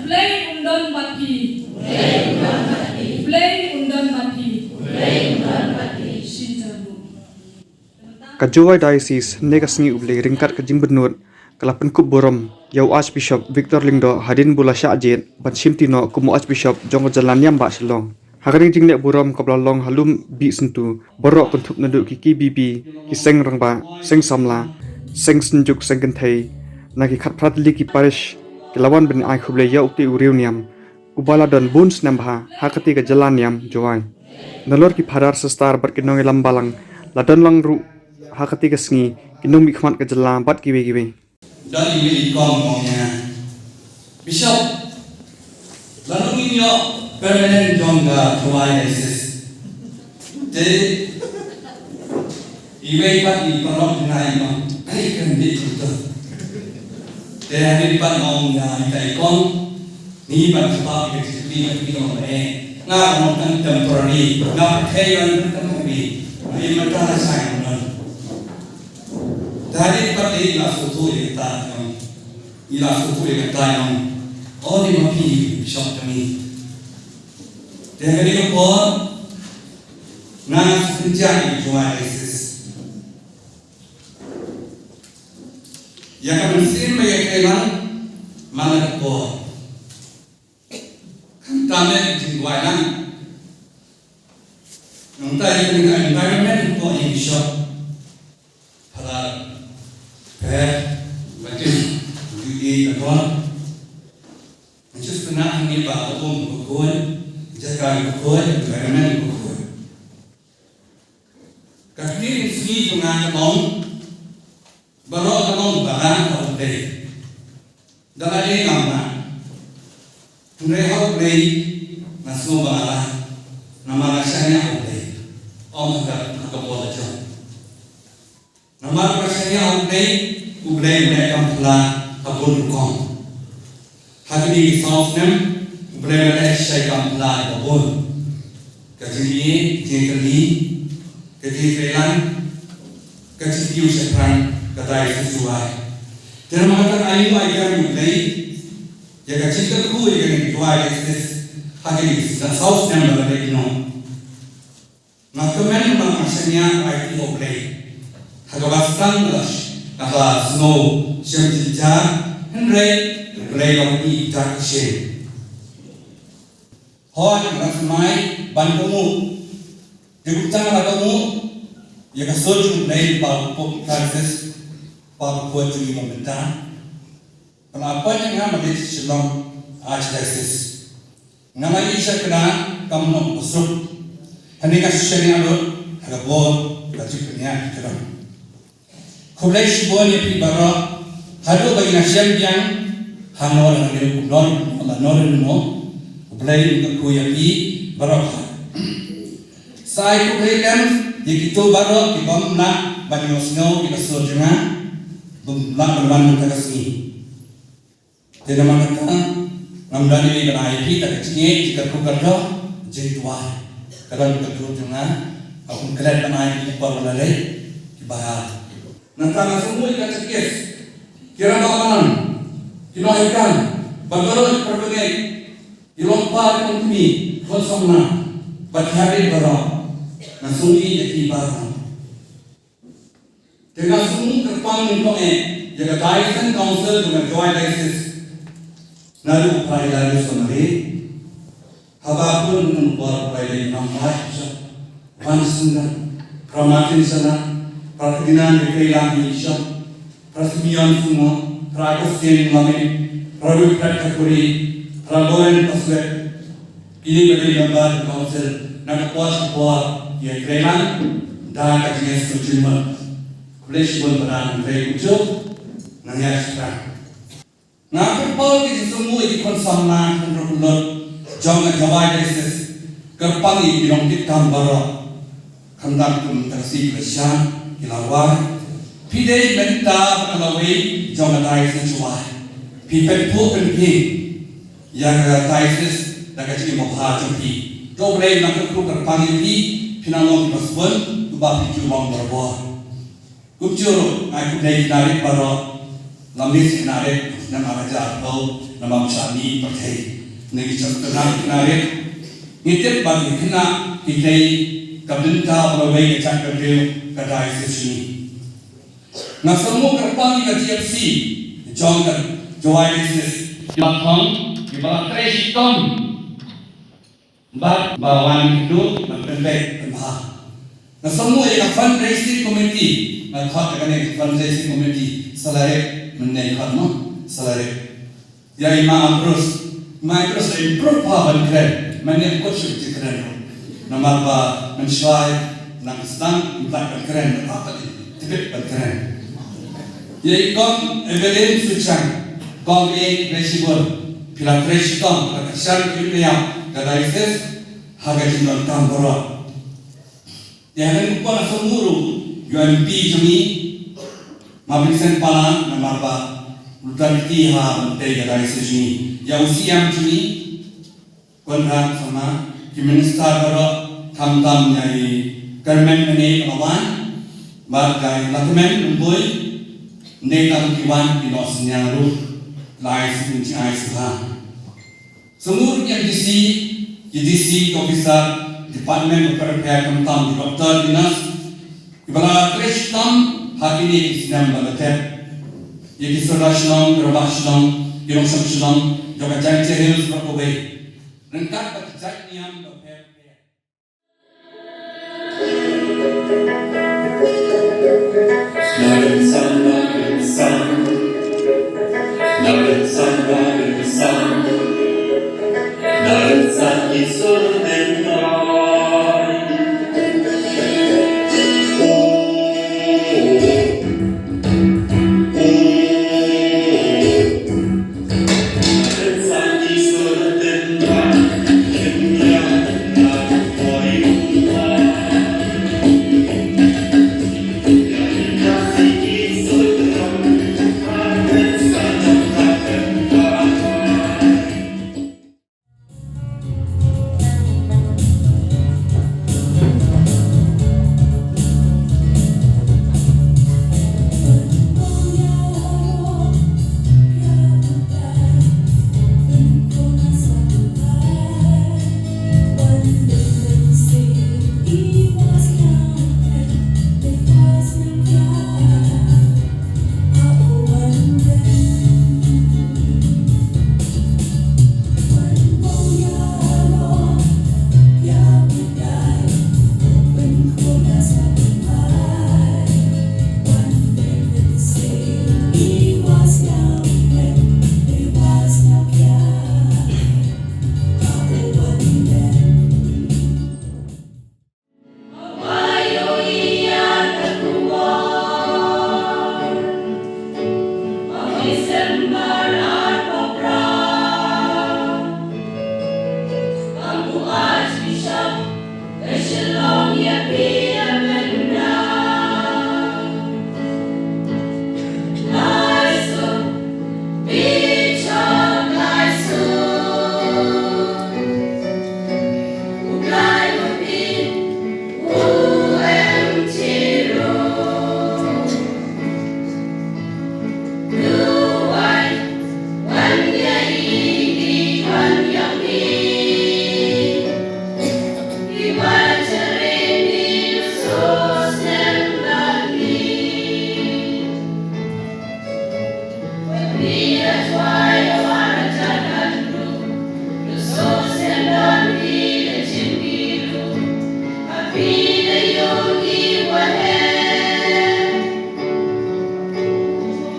Blay undon mati. Blay undon mati. Kajuai Diocese negasngi uble ringkat kajing benut kalapan kup borom yau Archbishop Victor Lingdo hadin bula syajit ban simtino kumu Archbishop jong jalan yamba selong hakaring jingle borom kablalong halum bi sentu borok kentup naduk kiki bibi kiseng rangba seng samla seng senjuk seng gentai nagi khat pratli ki parish kelawan ben ai khuble yau ukti uriuniam kubala don buns nambha hakati ka jalan yam joai nalor ki phadar sestar berkinong lambalang ladon lang ru hakati kesngi kinung mikmat ke jelam bat kiwe dan ini ngomongnya Bishop lalu ini yo permanent jongga tuai esis jadi iwe pat iparok dinai ma ai kan di itu jadi hari pat ngomongnya itai kon ni pat sebab ke di kita ngar kan temporary ngar kayan temporary ini mata saya dari pada ila foto yang oh di mapi shop kami dan kali ko na senjata jual esis yang kami sim bagi kailan mana ko kami jual nan nanti dengan environment ko in shop pada macam di tempat macam sebenarnya ni bahawa berkuat jaga berkuat kerana berkuat kaki ini dengan kaum baru kaum barang kaum deh dalam ini nama mereka beri masuk barang nama rasanya kaum deh agak boleh jauh nama rasanya kaum deh ublay mereka telah kabul kong. Hari ini sausnya ublay mereka syaitan telah kabul. Kejadian kejadian kejadian seperang kedai sesuai. Jangan mengatakan ayu ajar ublay. Jika cerita ku yang jual es hari ini sausnya berada di nong. Maka memang maksudnya ayu ublay. Hagabastan belas. Kata snow siam cinta henry relay di taksir hon rasmai bantumu dibutang lagamu ya kasoj relay bau pop taxes bau kuat juga membentang kenapa yang nama di Shillong Archdiocese nama isya kena kamu nak busuk hendak syariah lo agak bol baju punya kerana Kulai sebuah ni pribara, hadu bagi nasiam yang hanor hanor nor no, kulai untuk kuyapi barokah. Saya kulai kan, jika itu barok di bawah nak banyosno kita sojena, bumlang berman terkasih. Tidak mana ngamdani ni berai pi tak kecil jika kukerja jadi tua. Kalau kita sojena, aku kelihatan berai di bawah lalai dibahas. Nantang semua ikan sekis, kira bakalan, kilo ikan, bagaro perbagai, ilompa kami, konsumna, bathari barang, nasuni jadi barang. Dengan semua kerpang mintoe, jaga Diocese Council dengan Joy Diocese, nalu perayaan sonari, habapun membuat perayaan nampak, pansunda, pramatin sana. Perkhidmatan berkaitan Indonesia, persemian semua, Kristen Islami, Rabi Praktikuri, Raboran Paswek, ini berdiri gambar Council, nak puas ya kerana dah kajian sejumlah, boleh berperan dari ujuk, nanya sekarang. Nak perpol kita semua ikut sama untuk jangan jawab desis, kerpangi bilang kita gambar, hendak pun tersih bersama. Ilawar, pidei benta pengalawai jangan tahu sesuai. Pipet pun penting, yang tahu ses dah kecil mohar jumpi. Doblei nak keruk kerpangi pi, pinangong pasbon, ubah pikir wang berbuah. Kupjuro, aku dari narik baru, lamis narik nama raja atau nama bersami percaya. Negi tenang kenarik, ngitip bagi kena kita kabinta berbagai macam kerja kedai sini. Nah semua kerpang yang TFC, jangan jual bisnis. Belakang, di belakang tre시tom, bawan hidup berpendek kemah. Nah semua yang fundraising committee, nah kau dengan fundraising committee selari menaikkan selari. Ya Imam Ambrus improve pahaban keren, mana coach itu keren. Nama apa mensyai, nak sedang impak keren, apa tibet keren. Ya ikon Evelyn Suchang, kau ini resibur, pila tre시tom, kesan dunia kadai ses harga jinon tambora. Ya kan kau nak semuru, UMP jumi, mabisen pala nama apa, udah tiha bentai kadai ses ini. Ya usiam jumi, konrak sama Minister baro tam nyai government ini kawan, bagai lakukan umpui, nekam kiwan inos nyaru, lai sinci ai suha. Semua yang GDC officer Department of Health tam doktor dinas, ibara kresh tam hari ini sinam balatet, yaki seraslam, gerabaslam, gerosam, juga jangan cehil berkobai. Rengkat berkecak niam berpihak-pihak. Happy